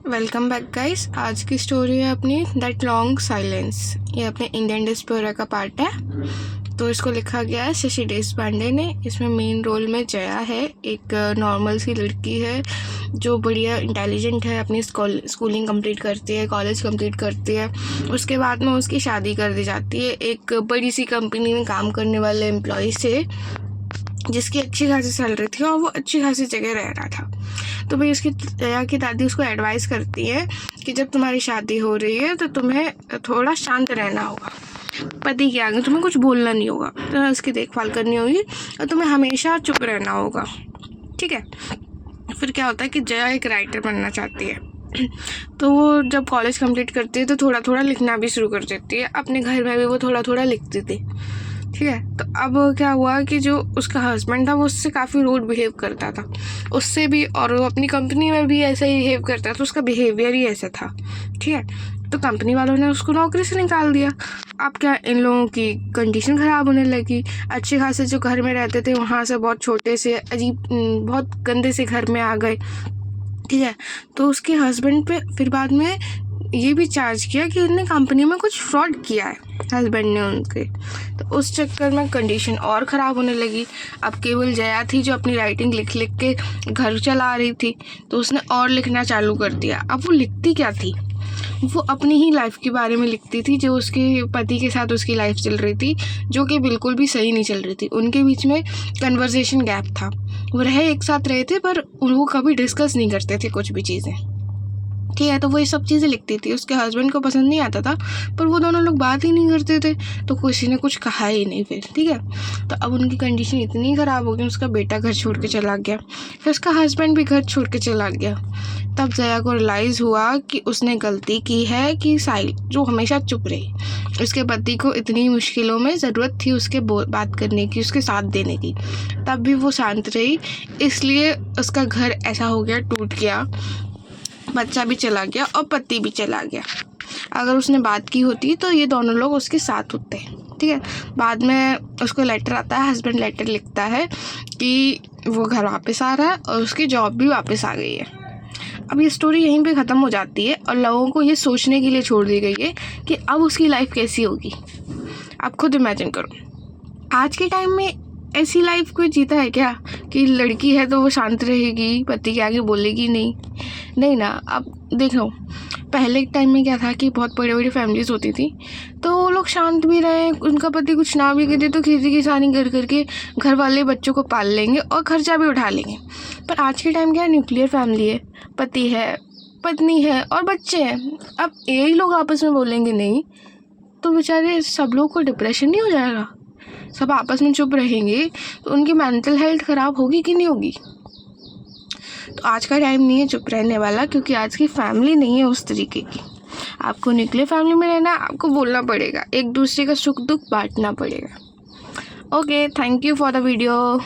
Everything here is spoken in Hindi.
Welcome back guys. आज की स्टोरी है अपनी दैट लॉन्ग साइलेंस। ये अपने इंडियन डिस्पोरा का पार्ट है। तो इसको लिखा गया है शशि देशपांडे ने। इसमें मेन रोल में जया है, एक नॉर्मल सी लड़की है जो बढ़िया इंटेलिजेंट है, अपनी स्कूलिंग कंप्लीट करती है, कॉलेज कंप्लीट करती है। उसके बाद में उसकी शादी कर दी जाती है एक बड़ी सी कंपनी में काम करने वाले एम्प्लॉय से, जिसकी अच्छी खासी सैलरी थी और वो अच्छी खासी जगह रह रहा था। तो भाई उसकी जया की दादी उसको एडवाइस करती है कि जब तुम्हारी शादी हो रही है तो तुम्हें थोड़ा शांत रहना होगा, पति के आगे तुम्हें कुछ बोलना नहीं होगा, तुम्हें उसकी देखभाल करनी होगी और तुम्हें हमेशा चुप रहना होगा, ठीक है। फिर क्या होता है कि जया एक राइटर बनना चाहती है। तो वो जब कॉलेज कंप्लीट करती है तो थोड़ा थोड़ा लिखना भी शुरू कर देती है। अपने घर में भी वो थोड़ा थोड़ा लिखती थी, ठीक है। तो अब क्या हुआ कि जो उसका हस्बैंड था वो उससे काफ़ी रूड बिहेव करता था, उससे भी, और वो अपनी कंपनी में भी ऐसा ही बिहेव करता था। उसका बिहेवियर ही ऐसा था, ठीक है। तो कंपनी वालों ने उसको नौकरी से निकाल दिया। अब क्या, इन लोगों की कंडीशन ख़राब होने लगी। अच्छे खासे जो घर में रहते थे वहाँ से बहुत छोटे से अजीब, बहुत गंदे से घर में आ गए, ठीक है। तो उसके हस्बैंड पे फिर बाद में ये भी चार्ज किया कि उन्होंने कंपनी में कुछ फ्रॉड किया है, हस्बैंड ने उनके। तो उस चक्कर में कंडीशन और ख़राब होने लगी। अब केवल जया थी जो अपनी राइटिंग लिख लिख के घर चला रही थी, तो उसने और लिखना चालू कर दिया। अब वो लिखती क्या थी, वो अपनी ही लाइफ के बारे में लिखती थी, जो उसके पति के साथ उसकी लाइफ चल रही थी, जो कि बिल्कुल भी सही नहीं चल रही थी। उनके बीच में कन्वर्सेशन गैप था। वो एक साथ रहे थे पर वो कभी डिस्कस नहीं करते थे कुछ भी चीज़ें, ठीक है। तो वो ये सब चीज़ें लिखती थी। उसके हस्बैंड को पसंद नहीं आता था, पर वो दोनों लोग बात ही नहीं करते थे, तो किसी ने कुछ कहा ही नहीं फिर, ठीक है। तो अब उनकी कंडीशन इतनी ख़राब हो गई, उसका बेटा घर छोड़ के चला गया, फिर उसका हस्बैंड भी घर छोड़ के चला गया। तब जया को रियलाइज़ हुआ कि उसने गलती की है कि साहिल जो हमेशा चुप रही। उसके पति को इतनी मुश्किलों में ज़रूरत थी उसके बात करने की, उसके साथ देने की, तब भी वो शांत रही। इसलिए उसका घर ऐसा हो गया, टूट गया, बच्चा भी चला गया और पति भी चला गया। अगर उसने बात की होती तो ये दोनों लोग उसके साथ होते, ठीक है। बाद में उसको लेटर आता है, हस्बैंड लेटर लिखता है कि वो घर वापस आ रहा है और उसकी जॉब भी वापस आ गई है। अब ये स्टोरी यहीं पे ख़त्म हो जाती है और लोगों को ये सोचने के लिए छोड़ दी गई है कि अब उसकी लाइफ कैसी होगी। आप खुद इमेजिन करो, आज के टाइम में ऐसी लाइफ कोई जीता है क्या कि लड़की है तो वो शांत रहेगी, पति के आगे बोलेगी नहीं ना। अब देखो, पहले के टाइम में क्या था कि बहुत बड़ी बड़ी फैमिलीज होती थी, तो वो लोग शांत भी रहे, उनका पति कुछ ना भी करे तो खेती किसानी कर करके घर वाले बच्चों को पाल लेंगे और खर्चा भी उठा लेंगे। पर आज के टाइम क्या है, न्यूक्लियर फैमिली है, पति है, पत्नी है और बच्चे हैं। अब यही लोग आपस में बोलेंगे नहीं तो बेचारे सब लोग को डिप्रेशन नहीं हो जाएगा? सब आपस में चुप रहेंगे तो उनकी मेंटल हेल्थ ख़राब होगी कि नहीं होगी? तो आज का टाइम नहीं है चुप रहने वाला, क्योंकि आज की फैमिली नहीं है उस तरीके की। आपको न्यूक्लियर फैमिली में रहना, आपको बोलना पड़ेगा, एक दूसरे का सुख दुख बांटना पड़ेगा। Okay, thank you for the video.